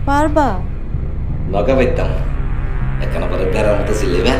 পারবা? নগা পাইতাম এখানে পরে বেড়ার মতো ছিলেবে।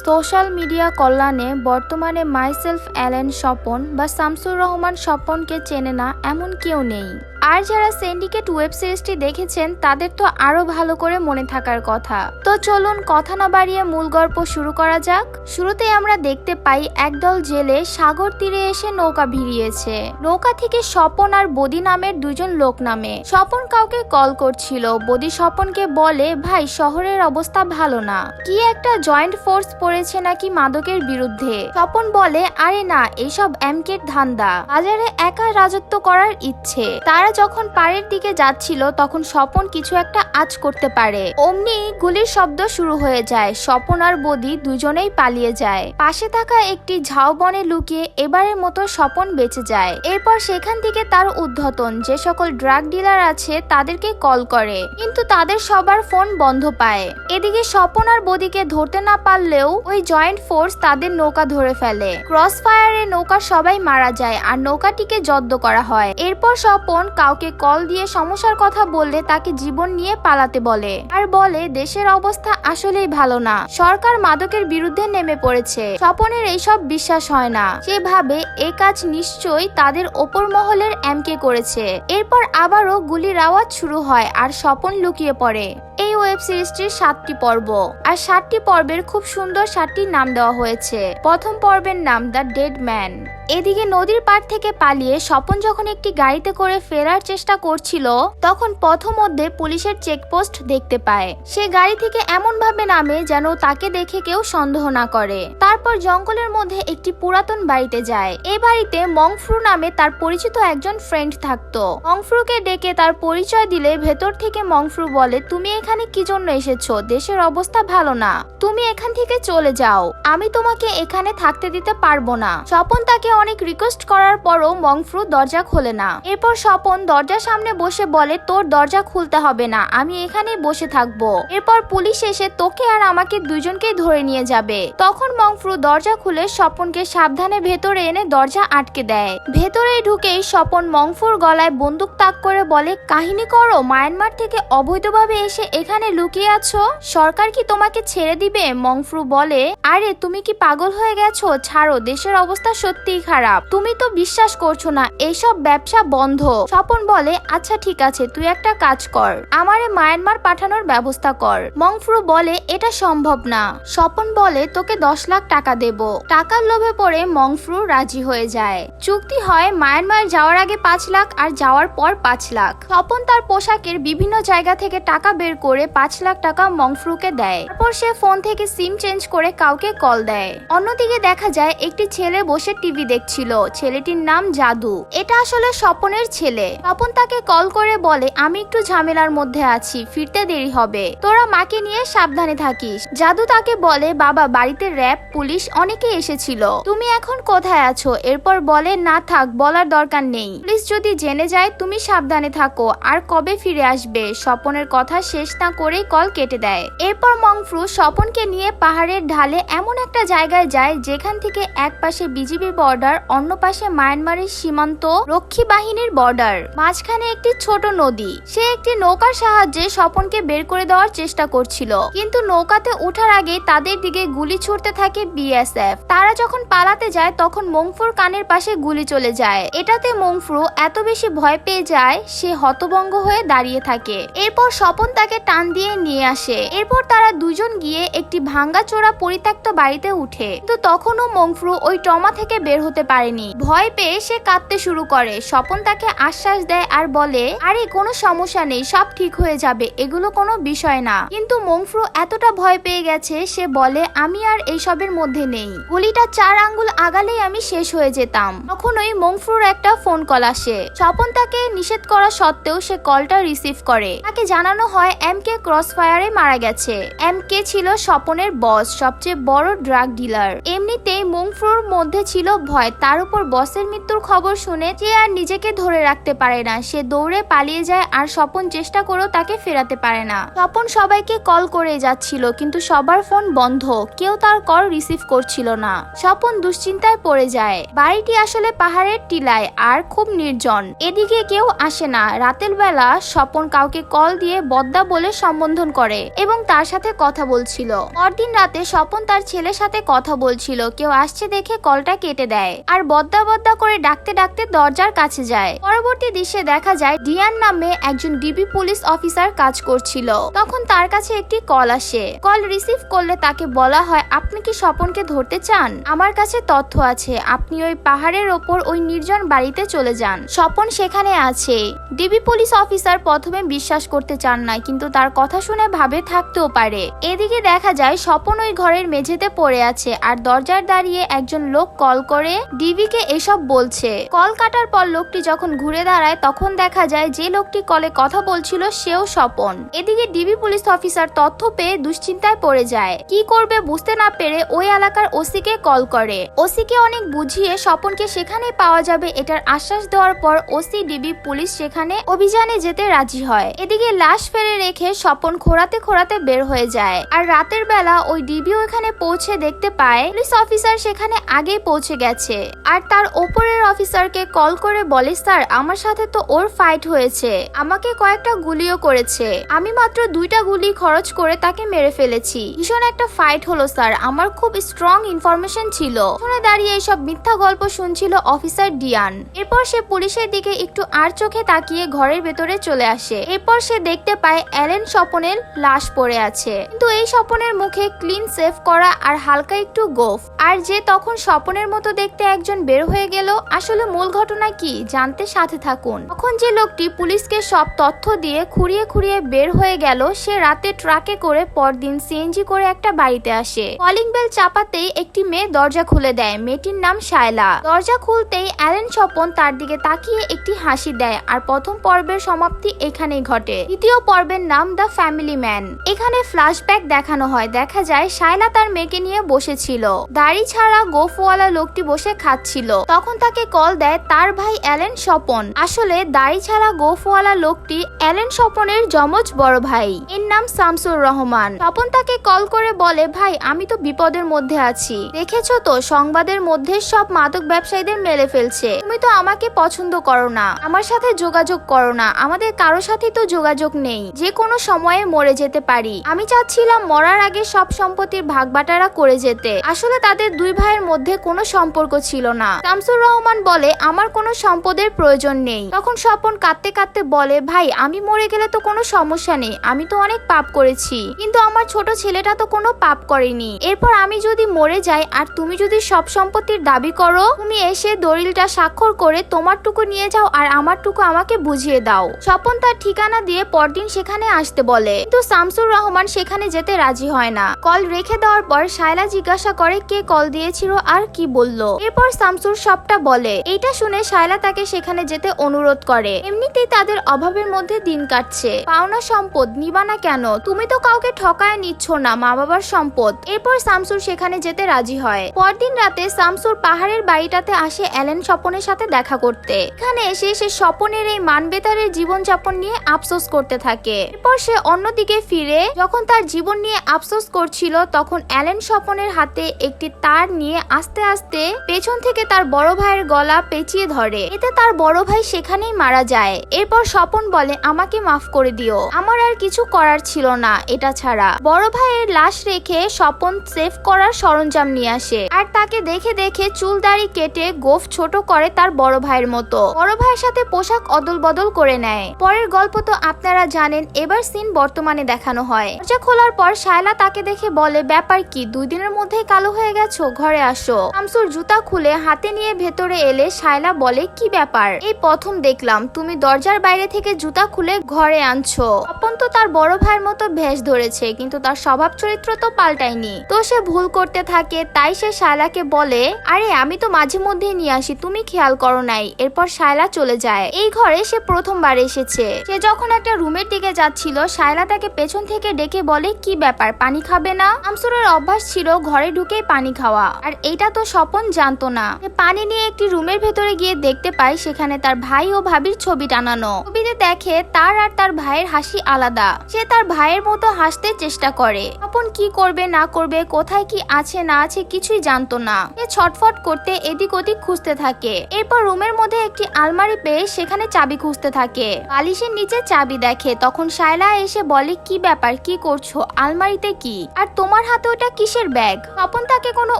সোশ্যাল মিডিয়া কল্যাণে বর্তমানে মাইসেলফ অ্যালেন স্বপন বা শামসুর রহমান স্বপনকে চেনে না এমন কেউ নেই। আর যারা সিন্ডিকেট ওয়েব সিরিজটি দেখেছেন তাদের তো আরো ভালো করে মনে থাকার কথা। তো চলুন কথা না বাড়িয়ে মূল গল্প শুরু করা যাক। শুরুতেই আমরা দেখতে পাই একদল জেলে সাগর তীরে এসে নৌকা ভিড়িয়েছে। নৌকা থেকে স্বপন আর বদি নামের দুজন লোক নামে। স্বপন কাউকে কল করছিল। বদি স্বপনকে বলে, ভাই শহরের অবস্থা ভালো না, কি একটা জয়েন্ট ফোর্স পড়েছে নাকি মাদকের বিরুদ্ধে। স্বপন বলে, আরে না, এইসব এমকের ধান্দা, বাজারে একা রাজত্ব করার ইচ্ছে। তারা যখন পাড়ের দিকে যাচ্ছিল তখন স্বপন কিছু একটা আঁচ করতে পারে। অমনি গুলির শব্দ শুরু হয়ে যায়। স্বপন আর বদি দুজনেই পালিয়ে যায়। পাশে থাকা একটি ঝাউবনে লুকিয়ে এবারের মতো স্বপন বেঁচে যায়। এরপর সেখান থেকে তার উদ্ধতন যে সকল ড্রাগ ডিলার আছে তাদেরকে কল করে, কিন্তু তাদের সবার ফোন বন্ধ পায়। এদিকে স্বপন আর বদিকে ধরতে না পারলেও ওই জয়েন্ট ফোর্স তাদের নৌকা ধরে ফেলে। ক্রস ফায়ারে নৌকার সবাই মারা যায় আর নৌকাটিকে জব্দ করা হয়। এরপর স্বপন কাউকে কল দিয়ে সমস্যার কথা বললে তাকে জীবন নিয়ে পালাতে বলে আর বলে দেশের অবস্থা আসলেই ভালো না, সরকার মাদকের বিরুদ্ধে নেমে পড়েছে। স্বপনের এইসব বিশ্বাস হয় না। সে ভাবে এ কাজ নিশ্চয়ই তাদের ওপর মহলের এমকে করেছে। এরপর আবারও গুলির আওয়াজ শুরু হয় আর স্বপন লুকিয়ে পড়ে। এই ওয়েব সিরিজটির 7টি পর্ব আর 7টি পর্বের খুব সুন্দর 7টি নাম দেওয়া হয়েছে। প্রথম পর্বের নাম দ্য ডেড ম্যান। এদিকে নদীর পাড় থেকে পালিয়ে স্বপন যখন একটি গাড়িতে করে ফেরার চেষ্টা করছিল তখন পথমধ্যে পুলিশের চেকপোস্ট দেখতে পায়। সে গাড়ি থেকে এমন ভাবে নামে যেন তাকে দেখে কেউ সন্দেহ না করে। তারপর জঙ্গলের মধ্যে একটি পুরাতন বাড়িতে যায়। এই বাড়িতে মংফ্রু নামে তার পরিচিত একজন ফ্রেন্ড থাকতো। মংফ্রুকে ডেকে তার পরিচয় দিলে ভেতর থেকে মংফ্রু বলে, তুমি এখানে কি জন্য এসেছো? দেশের অবস্থা ভালো না, তুমি এখান থেকে চলে যাও, আমি তোমাকে এখানে থাকতে দিতে পারবো না। স্বপন তাকে অনেক রিকোয়েস্ট করার পরও মংফ্রু দরজা খোলে না। এরপর স্বপন দরজার সামনে বসে বলে, তোর দরজা খুলতে হবে না, আমি এখানেই বসে থাকবো। এরপর পুলিশ এসে তোকে আর আমাকে দুইজনকেই ধরে নিয়ে যাবে। তখন মংফ্রু দরজা খুলে স্বপনকে সাবধানে ভেতরে এনে দরজা আটকে দেয়। ভেতরে ঢুকেই স্বপন মংফ্রুর গলায় বন্দুক তাক করে বলে, কাহিনী করো, মায়ানমার থেকে অবৈধভাবে এসে এখানে লুকিয়ে আছো, সরকার কি তোমাকে ছেড়ে দিবে? মংফ্রু বলে, আরে তুমি কি পাগল হয়ে গেছো? ছাড়ো, দেশের অবস্থা সত্যিই খারাপ, তুমি তো বিশ্বাস করছো না, এইসব ব্যবসা বন্ধ। স্বপন বলে, আচ্ছা ঠিক আছে, তুই একটা কাজ কর, আমারে মায়ানমার পাঠানোর ব্যবস্থা কর। মংফ্রু বলে, এটা সম্ভব না। স্বপন বলে, তোকে 10 লাখ টাকা দেব। টাকার লোভে পড়ে মংফ্রু রাজি হয়ে যায়। চুক্তি হয় মায়ানমার যাওয়ার আগে 5 লাখ আর যাওয়ার পর 5 লাখ। স্বপন তার পোশাকের বিভিন্ন জায়গা থেকে টাকা বের করে 5 লাখ টাকা মংফ্রুকে দেয়। তারপর সে ফোন থেকে সিম চেঞ্জ করে কাউকে কল দেয়। অন্যদিকে দেখা যায় একটি ছেলে বসে টিভি দেখছিল। ছেলেটির নাম জাদু। এটা আসলে স্বপনের ছেলে। স্বপন তাকে কল করে বলে, আমি একটু ঝামেলার মধ্যে আছি, ফিরতে দেরি হবে, তোরা মাকে নিয়ে সাবধানে থাকিস। জাদু তাকে বলে, বাবা, বাড়িতে র্যাব পুলিশ অনেকেই এসেছিল, তুমি এখন কোথায় আছো? এরপর বলে, না থাক, বলার দরকার নেই, পুলিশ যদি জেনে যায়, তুমি সাবধানে থাকো, আর কবে ফিরে আসবে? স্বপনের কথা শেষ না করেই কল কেটে দেয়। এরপর মংফ্রু স্বপনকে নিয়ে পাহাড়ের ঢালে এমন একটা জায়গায় যায় যেখান থেকে এক পাশে বিজিবি বর্ডার, অন্য পাশে মায়ানমারের সীমান্ত রক্ষী বাহিনীর বর্ডার, মাঝখানে একটি ছোট নদী। সে একটি নৌকার সাহায্যে স্বপনকে বের করে দেওয়ার চেষ্টা করছিল, কিন্তু নৌকাতে ওঠার আগে তাদের দিকে গুলি ছুড়তে থাকে বিএসএফ। তারা যখন পালাতে যায় তখন মংফ্রুর কানের পাশে গুলি চলে যায়। এটাতে মংফ্রু এত বেশি ভয় পেয়ে যায় সে হতভম্ব হয়ে দাঁড়িয়ে থাকে। এরপর স্বপন তাকে টান দিয়ে নিয়ে আসে। এরপর তারা দুজন গিয়ে একটি ভাঙ্গাচোরা পরিত্যক্ত বাড়িতে উঠে, কিন্তু তখনও মংফ্রু ওই ট্রমা থেকে বের হতে পারেনি। ভয় পেয়ে সে কাঁদতে শুরু করে। স্বপন তাকে আশ্বাস দেয় আর বলে, আরে কোনো সমস্যা নেই, সব ঠিক হয়ে যাবে, এগুলো কোনো বিষয় না। কিন্তু মংফ্রু এতটা ভয় পেয়ে গেছে সে বলে, আমি আর এইসবের মধ্যে নেই, গুলিটা 4 আঙ্গুল আগালেই আমি শেষ হয়ে যেতাম। তখনই মংফ্রুর একটা ফোন কল আসে। স্বপন তাকে নিষেধ করা সত্ত্বেও সে কলটা রিসিভ করে। তাকে জানানো হয় এমকে MK ক্রসফায়ারে মারা গেছে। MK ছিল স্বপনের বস, সবচেয়ে বড় ড্রাগ ডিলার। এমনিতেই মুংফ্রুর মধ্যে ছিল ভয়, তার উপর বসের মৃত্যুর খবর শুনে সে আর নিজেকে ধরে রাখতে পারে না। সে দৌড়ে পালিয়ে যায় আর স্বপন চেষ্টা করেও তাকে ফেরাতে পারে না। স্বপন সবাইকে কল করে যাচ্ছিল কিন্তু সবার ফোন বন্ধ, কেউ তার কল রিসিভ করছিল না। স্বপন দুশ্চিন্তায় পড়ে যায়। বাড়িটি আসলে পাহাড়ের টিলায় আর খুব নির্জন, এদিকে কেউ আসে না। রাতের বেলা স্বপন কাউকে কল দিয়ে বদ্দা বলে সম্বোধন করে এবং তার সাথে কথা বলছিল। পরদিন রাতে স্বপন তার ছেলের সাথে কথা বলছিল, কেউ আসছে দেখে কলটা কেটে দেয় আর বদ্দা বদ্দা করে ডাকতে ডাকতে দরজার কাছে যায়। পরবর্তী দৃশ্যে দেখা যায় ডিয়ান নামে একজন ডিবি পুলিশ অফিসার কাজ করছিল। তখন তার কাছে একটি কল আসে। কল রিসিভ করলে তাকে বলা হয়, আপনি কি স্বপনকে ধরতে চান? আমার কাছে তথ্য আছে, আপনি ওই পাহাড়ের ওপর ওই নির্জন বাড়িতে চলে যান, স্বপন সেখানে আছে। ডিবি পুলিশ অফিসার প্রথমে বিশ্বাস করতে চান না, কিন্তু তার কথা শুনে ভাবে থাকতেও পারে। এদিকে দেখা যায় স্বপন ওই ঘরের মেঝেতে পড়ে আছে আর দরজার দাঁড়িয়ে একজন লোক কল করে ডিবিকে এসব বলছে। কল কাটার পর লোকটি যখন ঘুরে দাঁড়ায় তখন দেখা যায় যে লোকটি কলে কথা বলছিল সেও স্বপন। এদিকে ডিবি পুলিশ অফিসার তথ্য পেয়ে দুশ্চিন্তায় পড়ে যায়। কি করবে বুঝতে না পেরে ওই এলাকার ওসিকে কল করে। ওসিকে অনেক বুঝিয়ে স্বপনকে সেখানে পাওয়া যাবে এটার আশ্বাস দেওয়ার পর ওসি ডিবি পুলিশ সেখানে অভিযানে যেতে রাজি হয়। এদিকে লাশ ফেলে রেখে স্বপন খোঁড়াতে খোঁড়াতে বের হয়ে যায়। আর রাতের বেলা ওই ডিবি ওখানে পৌঁছে দেখতে পায় পুলিশ অফিসার সেখানে আগেই পৌঁছে গেছে আর তার ওপরের অফিসারকে কল করে বলে, স্যার আমার সাথে তো ওর ফাইট হয়েছে, আমাকে কয়েকটা গুলিও করেছে, আমি মাত্র 2টা গুলি খরচ করে তাকে মেরে ফেলেছি। ভীষণ একটা ফাইট হলো স্যার, আমার খুব স্ট্রং ইনফরমেশন ছিল। শুনে দাঁড়িয়ে এইসব মিথ্যা গল্প শুনছিল অফিসার ডিয়ান। এরপর সে পুলিশের দিকে একটু আর চোখে তাকিয়ে ঘরের ভেতরে চলে আসে। এরপর সে দেখতে পায় অ্যালেন স্বপনের লাশ পড়ে আছে, কিন্তু এই স্বপনের মুখে ক্লিন সেভ করা আর হালকা একটু গোফ। আর যে তখন স্বপনের মতো দেখতে একজন বের হয়ে গেল, আসলে মূল ঘটনা কি জানতে সাথে থাকুন। তখন যে লোকটি পুলিশকে সব তথ্য দিয়ে খুঁড়িয়ে খুঁড়িয়ে বের হয়ে গেল, সে রাতে ট্রাকে করে পরদিন সিএনজি করে একটা বাড়িতে আসে। কলিং বেল চাপাতেই একটি মেয়ে দরজা খুলে দেয়। মেয়েটির নাম শায়লা। দরজা খুলতেই অ্যালেন স্বপন তার দিকে তাকিয়ে একটি হাসি দেয় আর প্রথম পর্বের সমাপ্তি এখানেই ঘটে। দ্বিতীয় পর্বের নাম দ্য ফ্যামিলি ম্যান। এখানে ফ্ল্যাশব্যাক দেখানো হয়। দেখা যায় শায়লা তার মেয়েকে নিয়ে বসেছিল, দাড়ি ছাড়া গোফওয়ালা লোকটি বসে খাচ্ছিল। তখন তাকে কল দেয় তার ভাই অ্যালেন স্বপন। আসলে দাড়ি ছাড়া গোফওয়ালা লোকটি অ্যালেন স্বপনের যমজ বড় ভাই, এর নাম শামসুর রহমান। স্বপন তাকে কল করে বলে, ভাই আমি তো বিপদের মধ্যে আছি, দেখেছো তো সংবাদের মধ্যে সব মাদক ব্যবসায়ীদের মেরে ফেলছে, তুমি তো আমাকে পছন্দ করো না, আমার সাথে যোগাযোগ করো না, আমাদের কারো সাথে তো যোগাযোগ নেই, যে কোনো সময়ে মরে যেতে পারি। আমি চাচ্ছিলাম মরার আগে সব সম্পত্তির ভাগবাটারা করে যেতে। আসলে তাদের 2 ভাইয়ের মধ্যে কোনো সম্পর্ক ছিল না। শামসুর রহমান বলে, আমার কোনো সম্পদের প্রয়োজন নেই। তখন স্বপন কাঁদতে কাঁদতে বলে, ভাই আমি মরে গেলে তো কোনো সমস্যা নেই, আমি তো অনেক পাপ করেছি, কিন্তু আমার ছোট ছেলেটা তো কোনো পাপ করেনি। এরপর আমি যদি মরে যাই আর তুমি যদি সব সম্পত্তির দাবি করো, তুমি এসে দলিলটা স্বাক্ষর করে তোমারটুকু নিয়ে যাও আর আমারটুকু আমাকে বুঝিয়ে দাও। স্বপন তার ঠিকানা দিয়ে পরদিন সেখানে আসতে বলে, কিন্তু শামসুর রহমান সেখানে যেতে রাজি হয় না। কল রেখে দেওয়ার পর শায়লা জিজ্ঞাসা করে কে কল দিয়েছিল আর কি বললো। এরপর শামসুর সবটা বলে। এইটা শুনে শায়লা তাকে সেখানে যেতে অনুরোধ করে। এমনিতেই তাদের অভাবের মধ্যে দিন কাটছে, পাওনা সম্পদ নিবা না কেন, তুমি তো কাউকে ঠকায় নিচ্ছ না, মা বাবার সম্পদ। এরপর শামসুর সেখানে যেতে রাজি হয়। পরদিন রাতে শামসুর পাহাড়ের বাড়িটাতে আসে অ্যালেন স্বপনের সাথে দেখা করতে। এখানে এসে সে স্বপনের এই মানবেতারের জীবনযাপন নিয়ে আফসোস করতে থাকে। এরপর সে অন্যদিকে ফিরে যখন তার জীবন নিয়ে আফসোস করছিল, তখন অ্যালেন স্বপনের হাতে একটি তার নিয়ে আস্তে আস্তে পেছন থেকে তার বড় ভাইয়ের গলা পেঁচিয়ে ধরে। এতে তার বড় ভাই সেখানেই মারা যায়। এরপর স্বপন বলে, আমাকে মাফ করে দিও, আমার আর কিছু করার ছিল না এটা ছাড়া। বড় ভাইয়ের লাশ রেখে স্বপন সেভ করার সরঞ্জাম নিয়ে আসে আর তাকে দেখে দেখে চুল দাড়ি কেটে গোফ ছোট করে তার বড় ভাইয়ের মতো। বড় ভাইয়ের সাথে পোশাক অদল বদল করে নেয়। পরের গল্প তো আপনারা জানেন। এবার সিন বর্তমানে দেখানো হয়। দরজা খোলার পর শায়লা তাকে দেখে বলে, ব্যাপার কি, 2 দিনের মধ্যেই কালো হয়ে গেছো, ঘরে আসো। শামসুর জুতা খুলে হাতে নিয়ে ভেতরে এলে শায়লা বলে, কি ব্যাপার, এই প্রথম দেখলাম তুমি দরজার বাইরে থেকে জুতা খুলে ঘরে আনছো। স্বপন তো তার বড় ভাইয়ের মতো ভেষ ধরেছে, কিন্তু তার স্বভাব চরিত্র তো পাল্টায়নি, তো সে ভুল করতে থাকে। তাই সে শায়লাকে বলে, আরে আমি তো মাঝে মধ্যেই নিয়ে আসি, তুমি খেয়াল করো নাই। এরপর শায়লা চলে যায়। এই ঘরে সে প্রথমবার এসেছে। সে যখন একটা রুমের দিকে যাচ্ছিল যাচ্ছিল শায়লা তাকে পেছন থেকে ডেকে বলে কি ব্যাপার পানি খাবে না। শামসুরের অভ্যাস ছিল ঘরে ঢুকেই পানি খাওয়া, আর এটা তো স্বপন জানতো না। পানি নিয়ে একটি রুমের ভেতরে গিয়ে দেখতে পায় সেখানে তার ভাই ও ভাবির ছবি টানানো। ছবিতে দেখে তার আর তার ভাইয়ের হাসি আলাদা। সে তার ভাইয়ের মতো হাসতে চেষ্টা করে। স্বপন কি করবে না করবে, কোথায় কি আছে না আছে কিছুই জানতো না। সে ছটফট করতে এদিক ওদিক খুঁজতে থাকে। এরপর রুমের মধ্যে একটি আলমারি পেয়ে সেখানে চাবি খুঁজতে থাকে। বালিশের নিচে চাবি দেখে। তখন শায়লা এসে বলে কি ব্যাপার, কি করছো, আলমারিতে কি, আর তোমার হাতে ওটা কিসের ব্যাগ। স্বপন তাকে কোনো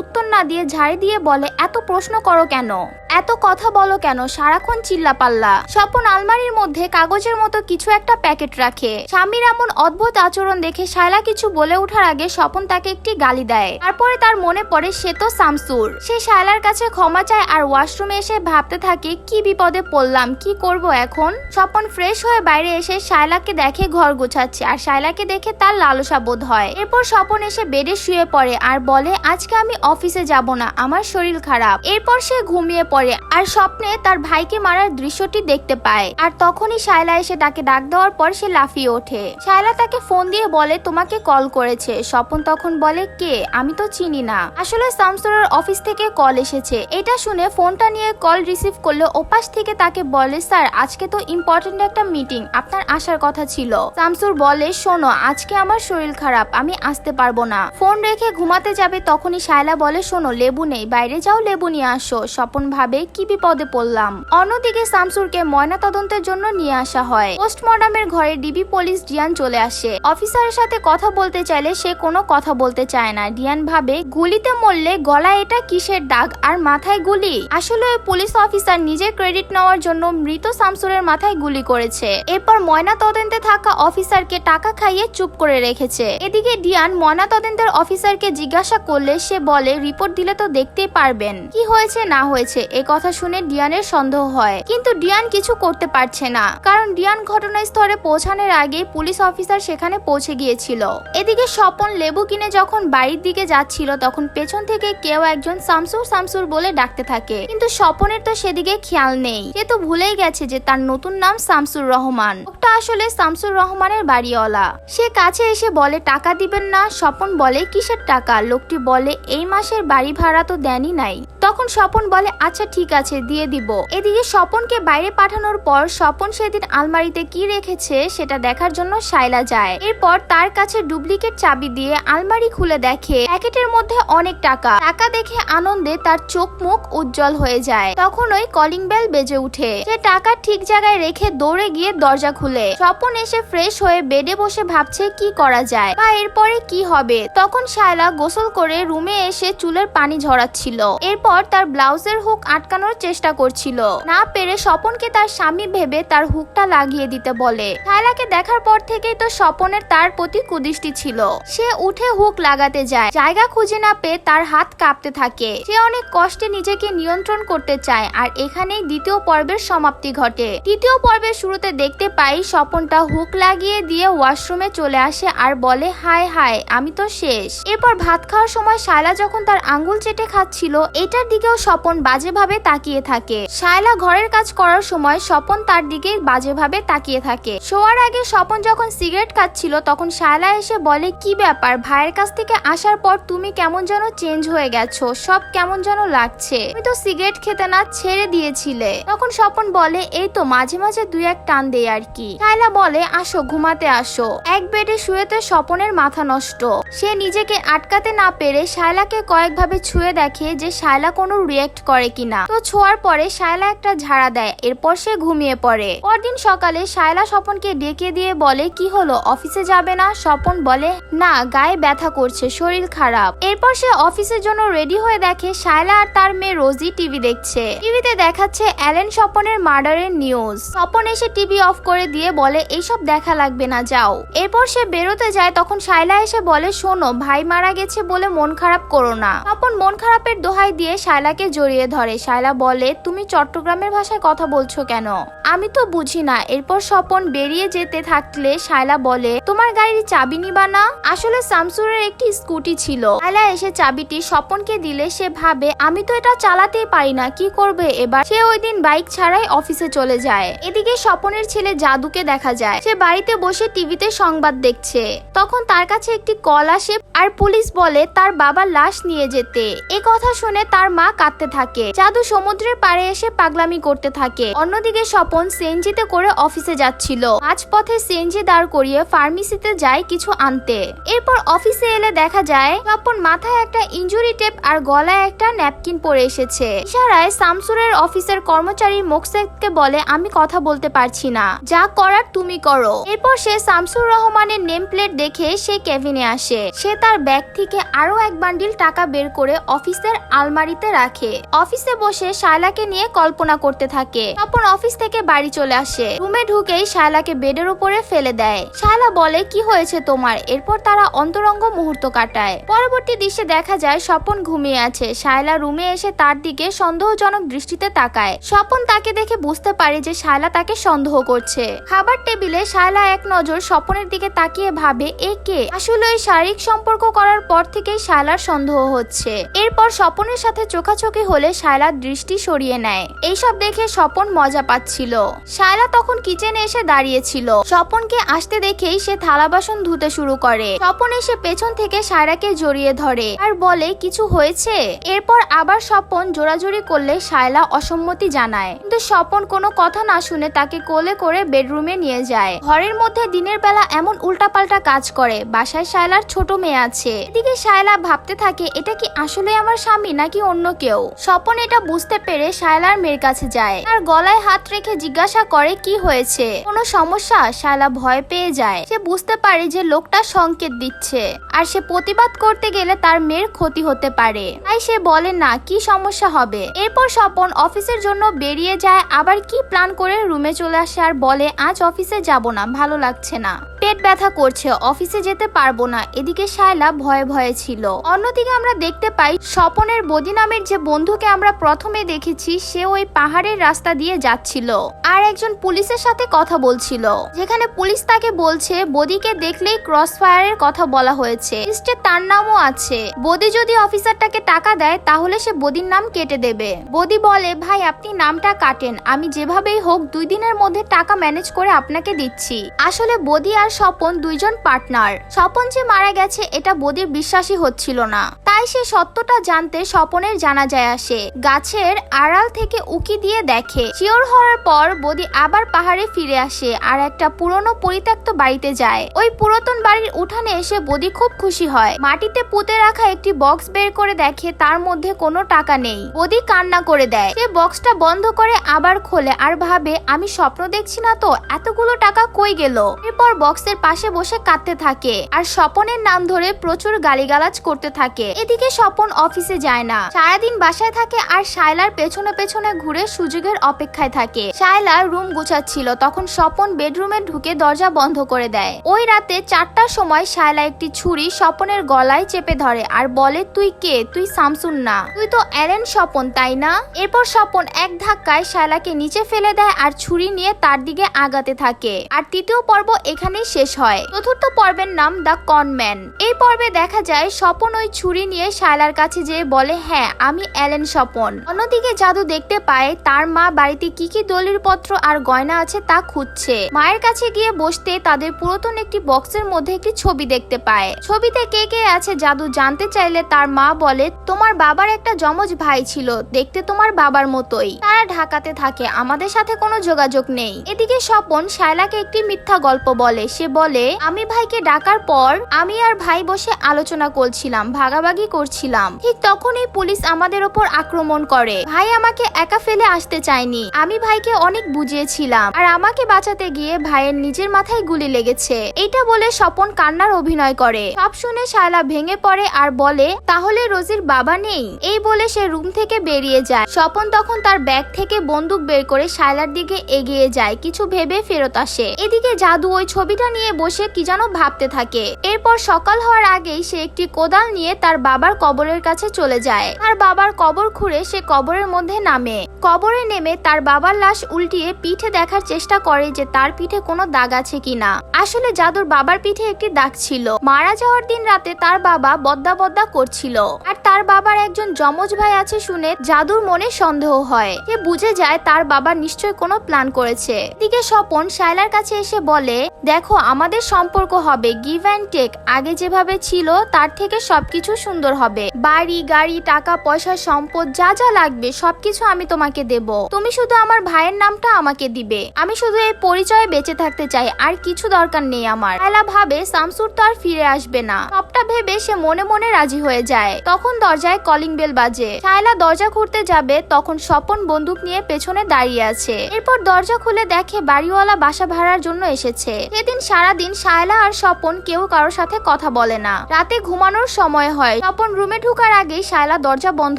উত্তর না দিয়ে ঝাড়ি দিয়ে বলে এত প্রশ্ন করো কেন, এত কথা বলো কেন, সারাক্ষণ চিল্লা পাল্লা। স্বপন আলমারির মধ্যে কাগজের মতো কিছু একটা প্যাকেট রাখে। স্বামীর এমন অদ্ভুত আচরণ দেখে শায়লা কিছু বলে ওঠার আগে স্বপন তাকে একটি গালি দেয়। তারপরে তার মনে পড়ে সে তো শামসুর। সে শায়লার কাছে ক্ষমা চায় আর ওয়াশরুমে এসে ভাবতে থাকে কি বিপদে পড়লাম, কি করব এখন। স্বপন ফ্রেশ হয়ে বাইরে এসে শায়লাকে দেখে ঘর গোছাচ্ছে, আর শায়লাকে দেখে তার লালসা বোধ হয়। এরপর স্বপন এসে বেডে শুয়ে পড়ে আর বলে আজকে আমি অফিসে যাব না, আমার শরীর খারাপ। এরপর সে ঘুমিয়ে পড়ে আর স্বপ্নে তার ভাইকে মারার দৃশ্যটি দেখতে পায়। আর তখনই শায়লা এসে তাকে ডাক দেওয়ার পর সে লাফিয়ে ওঠে। শায়লা তাকে ফোন দিয়ে বলে তোমাকে কল করেছে। স্বপন তখন বলে কে, আমি তো চিনি না। আসলে শামসুরের অফিস থেকে কল এসেছে। এটা শুনে ফোনটা নিয়ে কল রিসিভ করলে ওপাশ থেকে তাকে বলে স্যার আজকে তো ইম্পর্টেন্ট একটা মিটিং, আপনার আসার কথা ছিল। শামসুর বলে শোনো আজকে আমার শরীর খারাপ, আমি আসতে পারবো না। ফোন রেখে ঘুমাতে যাবে তখনই শায়লা বলে শোনো লেবু নেই, বাইরে যাও লেবু নিয়ে আসো। স্বপন ভাবে কি বিপদে পড়লাম। অন্যদিকে শামসুরকে ময়না তদন্তের জন্য নিয়ে আসা হয়। পোস্টমর্টমের ঘরে ডিবি পুলিশ ডিয়ান চলে আসে। অফিসারের সাথে কথা বলতে চাইলে সে কোনো কথা বলতে চায় না। ডিয়ান ভাবে গুলিতে মরলে গলায় এটা কিসের দাগ আর মাথায় গুলি। আসলে ওই পুলিশ অফিসার নিজের ক্রেডিট নেওয়ার জন্য মৃত শামসুরের মাথায় গুলি করেছে। এরপর ময়না তদন্তে থাকা অফিসারকে টাকা খাইয়ে চুপ করে রেখেছে। এদিকে ডিয়ান ময়না তদন্তের অফিসারকে জিজ্ঞাসা করলে সে বলে রিপোর্ট দিলে তো দেখতেই পারবেন কি হয়েছে না হয়েছে। এই কথা শুনে ডিয়ানের সন্দেহ হয়, কিন্তু ডিয়ান কিছু করতে পারছে না, কারণ ডিয়ান ঘটনাস্থলে পৌঁছানোর আগে পুলিশ অফিসার সেখানে পৌঁছে গিয়েছিল। এদিকে স্বপন লেবু কিনে যখন বাড়ির দিকে যাচ্ছিল তখন পেছন থেকে কেউ একজন শামসুর শামসুর বলে ডাকতে থাকে, কিন্তু স্বপনের তো সেদিকে খেয়াল নেই। সে তো ভুলেই গেছে যে তার নতুন নাম শামসুর রহমান। লোকটা আসলে শামসুর রহমানের বাড়িওয়ালা। সে কাছে এসে বলে টাকা দিবেন না। স্বপন বলে কিসের টাকা। লোকটি বলে এই মাসের বাড়ি ভাড়া তো দেনই নাই। তখন স্বপন বলে আচ্ছা ঠিক আছে দিয়ে দিব। এদিকে স্বপনকে বাইরে পাঠানোর পর স্বপন সেদিন আলমারিতে কি রেখেছে সেটা দেখার জন্য শায়লা যায়। এরপর তার কাছে ডুপ্লিকেট চাবি দিয়ে আলমারি খুলে দেখে প্যাকেটের মধ্যে অনেক টাকা। টাকা দেখে আনন্দে তার চোখ মুখ উজ্জ্বল হয়ে যায়। তখন ওই কলিং বেল বেজে উঠে। সে টাকা ঠিক জায়গায় রেখে দৌড়ে গিয়ে দরজা খুলে। স্বপন এসে ফ্রেশ হয়ে বেডে বসে ভাবছে কি করা যায় বা এরপরে কি হবে। তখন শায়লা গোসল করে রুমে এসে চুলের পানি ঝরাচ্ছিল। এরপর তার ব্লাউজের হুক আটকানোর চেষ্টা করছিল। না পেরে স্বপনকে তার স্বামী ভেবে তার হুকটা লাগিয়ে দিতে বলে। শায়লাকে দেখার পর থেকেই তো স্বপনের তার প্রতি কুদৃষ্টি ছিল। সে উঠে হুক লাগাতে যায়, জায়গা খুঁজে না পেয়ে তার হাত কাঁপতে থাকে। সে অনেক কষ্টে নিজেকে নিয়ন্ত্রণ করতে চায়। আর এখানেই দ্বিতীয় পর্বের সমাপ্তি ঘটে। তৃতীয় পর্বের শুরুতে দেখতে পাই স্বপনটা হুক লাগিয়ে দিয়ে ওয়াশরুমে চলে আসে আর বলে হায় হায় আমি তো শেষ। এরপর ভাত খাওয়ার সময় শায়লা যখন তার আঙ্গুল চেটে খাচ্ছিল এটার দিকেও স্বপন বাজেভাবে তাকিয়ে থাকে। শায়লা ঘরের কাজ করার সময় স্বপন তার দিকে বাজেভাবে তাকিয়ে থাকে। শোয়ার আগে স্বপন যখন সিগারেট খাচ্ছিল তখন শায়লা এসে বলে কি ব্যাপার, ভাইয়ের কাছ থেকে আসার পর তুমি কেমন যেন চেঞ্জ হয়ে গেছো, সব কেমন যেন লাগছে, তুমি তো সিগারেট খেতে না ছেড়ে দিয়েছিলে। তখন স্বপন বলে এই তো মাঝে মাঝে দুই এক টান দেয় আর কি। শায়লা বলে আসো ঘুমাতে আসো। এক বেডে শুয়েতে স্বপনের মাথা নষ্ট। সে নিজেকে আটকাতে না পেরে শায়লাকে কয়েকভাবে ছুঁয়ে দেখে যে শায়লা কোনো রিয়েক্ট করে কিনা। তো ছোঁয়ার পরে শায়লা একটা ঝাড়া দেয়। এরপর সে ঘুমিয়ে পড়ে। পরদিন সকালে শায়লা স্বপনকে ডেকে দিয়ে বলে কি হলো অফিসে যাবে না। স্বপন বলে না গায়ে ব্যথা করছে, শরীর খারাপ। এরপর সে অফিসের জন্য রেডি হয়ে দেখে শায়লা আর তার মেয়ে রোজি টিভি দেখছে। টিভিতে দেখাচ্ছে অ্যালেন স্বপনের মার্ডারের নিউজ। স্বপন এসে টিভি অফ করে দিয়ে বলে এইসব দেখা লাগবে না যাও। এরপর সে বেরোতে যায় তখন শায়লা এসে বলে শোনো ভাই মারা গেছে বলে মন খারাপ করো না। স্বপন মন খারাপের দোহাই দিয়ে শায়লাকে জড়িয়ে ধরে। শায়লা বলে, তুমি চট্টগ্রামের ভাষায় কথা বলছো কেন? আমি তো বুঝি না। এরপর স্বপন বেরিয়ে যেতে থাকলে শায়লা বলে, তোমার গাড়ির চাবি নিবা না? আসলে শামসুরের একটি স্কুটি ছিল। শায়লা এসে চাবিটি স্বপনকে দিলে সে ভাবে, আমি তো এটা চালাতেই পারি না, কি করবে এবার? সে ওই দিন বাইক ছাড়াই অফিসে চলে যায়। এদিকে স্বপনের ছেলে জাদুকে দেখা যায়, সে বাড়িতে বসে টিভিতে সংবাদ দেখছে। তখন তার কাছে একটি কল আসে আর পুলিশ বলে তার বাবার লাশ নিয়ে যেতে। এ কথা শুনে তার মা কাঁদতে থাকে। জাদু সমুদ্রের পাড়ে এসে পাগলামি করতে থাকে। অন্যদিকে স্বপন সিএনজিতে করে অফিসে যাচ্ছিল। মাঝপথে সিএনজি দাঁড় করিয়ে ফার্মেসিতে যায় কিছু আনতে। এরপর অফিসে এলে দেখা যায় স্বপন মাথায় একটা ইনজুরি টেপ আর গলায় একটা ন্যাপকিন পরে এসেছে। ইশারায় শামসুরের অফিসের কর্মচারী মোকসেদকে বলে, আমি কথা বলতে পারছি না, যা করার তুমি করো। এরপর সে শামসুর রহমানের নেম প্লেট দেখে সে কেবিনে আসে। সে তার ব্যাগ থেকে আরো এক বান্ডিল টাকা বের করে অফিসের আলমারিতে রাখে। অফিসে বসে শায়লাকে নিয়ে কল্পনা করতে থাকে। স্বপন অফিস থেকে বাড়ি চলে আসে। রুমে ঢুকেই শায়লাকে বেডের উপরে ফেলে দেয়। শায়লা বলে, কি হয়েছে তোমার? এরপর তারা অন্তরঙ্গ মুহূর্ত কাটায়। পরবর্তী দৃশ্যে দেখা যায় স্বপন ঘুমিয়ে আছে। শায়লা রুমে এসে তার দিকে সন্দেহজনক দৃষ্টিতে তাকায়। স্বপন তাকে দেখে বুঝতে পারে যে শায়লা তাকে সন্দেহ করছে। খাবার টেবিলে শায়লা এক নজর স্বপনের দিকে তাকিয়ে ভাবে, এ কে? আসলে এই শারীরিক সম্পর্ক করার পর থেকেই শায়লার সন্দেহ হচ্ছে। এরপর স্বপনের সাথে চোখাচোখি হলে শায়লার দৃষ্টি সরিয়ে নেয়। এইসব দেখে স্বপন মজা পাচ্ছিল। শায়লা তখন কিচেনে এসে দাঁড়িয়েছিল। স্বপনকে আসতে দেখেই সে থালা বাসন ধুতে শুরু করে। স্বপন এসে পেছন থেকে শায়লাকে জড়িয়ে ধরে আর বলে, কিছু হয়েছে? এরপর আবার স্বপন জোরাজুরি করলে শায়লা অসম্মতি জানায়, কিন্তু স্বপন কোনো কথা না শুনে তাকে কোলে করে বেডরুমে নিয়ে যায়। ঘরের মধ্যে দিনের বেলা এমন উল্টাপাল্টা কাজ করে। বাসায় শায়লার ছোট মেয়ে আছে। এদিকে শায়লা ভাবতে থাকে, এটা কি আসলে আমার স্বামী নাকি অন্য কেউ? স্বপন এটা বুঝতে পেরে শায়লার মেয়ের কাছে যায়। তার গলায় হাত রেখে জিজ্ঞাসা করে, কি হয়েছে, কোনো সমস্যা? শায়লা ভয় পেয়ে যায়। সে বুঝতে পারে যে লোকটা সংকেত দিচ্ছে আর সে প্রতিবাদ করতে গেলে তার মেয়ের ক্ষতি হতে পারে। তাই সে বলে, না, কি সমস্যা হবে? এরপর স্বপন অফিসের জন্য বেরিয়ে যায়। আবার কি প্ল্যান করে রুমে চলে আসে আর বলে, আজ অফিসে যাব না, ভালো লাগছে না, পেট ব্যথা করছে, অফিসে যেতে পারবো না। এদিকে শায়লা ভয়ে ভয়ে ছিল। অন্যদিকে আমরা দেখতে পাই স্বপনের বদি নামের যে বন্ধুকে আমরা প্রথমে দেখেছি, সে ওই পাহাড়ের রাস্তা দিয়ে যাচ্ছিল আর একজন পুলিশের সাথে কথা বলছিল, যেখানে পুলিশ তাকে বলছে বদিকে দেখলেই ক্রস ফায়ারের কথা বলা হয়েছে। লিস্টে তার নামও আছে। বদি যদি অফিসারটাকে টাকা দেয় তাহলে সে বদির নাম কেটে দেবে। বদি বলে, ভাই আপনি নামটা কাটেন, আমি যেভাবেই হোক 2 দিনের মধ্যে টাকা ম্যানেজ করে আপনাকে দিচ্ছি। আসলে বদি আর স্বপন দুইজন পার্টনার। স্বপন যে মারা গেছে এটা বদির বিশ্বাসই হচ্ছিল না। তাই সে সত্যটা জানতে স্বপনের জানাজায় আসে। গাছের আড়াল থেকে উকি দিয়ে দেখে। শিওর হওয়ার পর বদি আবার পাহাড়ে ফিরে আসে আর একটা পুরনো পরিত্যক্ত বাড়িতে যায়। ওই পুরাতন বাড়ির উঠানে এসে বদি খুব খুশি হয়। মাটিতে পুঁতে রাখা একটি বক্স বের করে দেখে তার মধ্যে কোনো টাকা নেই। বদি কান্না করে দেয়। সে বক্সটা বন্ধ করে আবার খোলে আর ভাবে, আমি স্বপ্ন দেখছি না তো, এতগুলো টাকা কই গেল? এরপর বক্সের পাশে বসে কাঁদতে থাকে আর স্বপনের নাম ধরে প্রচুর গালিগালাজ করতে থাকে। এদিকে স্বপন অফিসে যায় না, সারাদিন বাসায় থাকে আর শায়লার পেছনে পেছনে ঘুরে সুযোগের অপেক্ষায় থাকে। শায়লা রুম গুছাচ্ছিল, তখন স্বপন বেডরুমে ঢুকে দরজা বন্ধ করে দেয়। ওই রাতে 4টার সময় শায়লা একটি ছুরি স্বপনের গলায় চেপে ধরে আর বলে, তুই কে? তুই শামসুন না, তুই তো অ্যালেন স্বপন, তাই না? এরপর স্বপন এক ধাক্কায় শায়লাকে নিচে ফেলে দেয় আর ছুরি নিয়ে তার দিকে আগাতে থাকে। আর 3য় পর্ব এখানেই শেষ হয়। 4র্থ পর্বের নাম দ্য কনম্যান। এই পর্বে দেখা যায় স্বপন ওই ছুরি নিয়ে শায়লার কাছে যেয়ে বলে, হ্যাঁ আমি অ্যালেন স্বপন। অন্যদিকে জাদু দেখতে পায় তার মা বাড়িতে কি কি দলিলপত্র আর গয়না আছে তা খুঁজছে। মায়ের কাছে গিয়ে বসতে তাদের পুরাতন একটি বক্সের মধ্যে একটি ছবি দেখতে পায়। ছবিতে কে কে আছে জাদু জানতে চাইলে তার মা বলে, তোমার বাবার একটা যমজ ভাই ছিল, দেখতে তোমার বাবার মতোই, তারা ঢাকাতে থাকে, আমাদের সাথে কোনো যোগাযোগ নেই। এদিকে স্বপন শায়লাকে একটি মিথ্যা গল্প বলে। সে বলে, আমি ভাইকে ডাকার পর আমি আর ভাই বসে আলোচনা করছিলাম, ভাগাভাগি করছিলাম, ঠিক তখনই পুলিশ আমাদের ওপর আক্রমণ করে। ভাই আমাকে একা ফেলে আসতে চায়নি, আমি ভাইকে অনেক বুঝিয়েছিলাম আর আমাকে বাঁচাতে গিয়ে ভাইয়ের নিজের মাথায় গুলি লেগেছে। এইটা বলে স্বপন কান্নার অভিনয় করে। সব শুনে শায়লা ভেঙে পড়ে আর বলে, তাহলে রোজির বাবা নেই? এই বলে সে রুম থেকে বেরিয়ে যায়। স্বপন তখন তার ব্যাগ থেকে বন্দুক বের করে শায়লার দিকে এগিয়ে যায়, কিছু ভেবে ফেরত আসে। এদিকে জাদু ওই ছবিটা নিয়ে বসে কি যেন ভাবতে থাকে। এরপর সকাল হওয়ার আগেই সে একটি কোদাল নিয়ে তার বাবার কবরের কাছে চলে যায়। তার বাবার কবর খুঁড়ে সে কবরের মধ্যে নামে। কবরে নেমে তার বাবার লাশ উল্টিয়ে পিঠে দেখার চেষ্টা করে যে তার পিঠে কোনো দাগ আছে কিনা। আসলে জাদুর বাবার পিঠে একটি দাগ ছিল। মারা যাওয়ার দিন রাতে তার বাবা বদ্দা বদ্দা করছিল, আর তার বাবার একজন যমজ ভাই আছে শুনে জাদুর মনে সন্দেহ হয়। সে বুঝে যায় তার বাবা নিশ্চয় কোনো প্ল্যান করেছে। এদিকে স্বপন শায়লার কাছে এসে বলে, দেখো আমাদের সম্পর্ক হবে গিভ অ্যান্ড টেক, আগে যেভাবে ছিল তার থেকে সবকিছু সুন্দর হবে। বাড়ি গাড়ি টাকা পয়সা সম্পদ যা যা লাগবে সবকিছু আমি তোমাকে দেব, তুমি শুধু আমার ভাইয়ের নামটা আমাকে দিবে। আমি শুধু এই পরিচয়ে বেঁচে থাকতে চাই, আর কিছু দরকার নেই আমার। শায়লা ভাবে শামসুর তো আর ফিরে আসবে না। সবটা ভেবে সে মনে মনে রাজি হয়ে যায়। তখন দরজায় কলিং বেল বাজে। শায়লা দরজা খুলতে যাবে, তখন স্বপন বন্দুক নিয়ে পেছনে দাঁড়িয়ে আছে। এরপর দরজা খুলে দেখে বাড়িওয়ালা বাসা ভাড়ার জন্য এসেছে। সেদিন সারাদিন শায়লা আর স্বপন কেউ কারোর সাথে কথা বলে না। রাতে ঘুমানোর সময় হয়। স্বপন রুমে ঢুকার আগেই শায়লা দরজা বন্ধ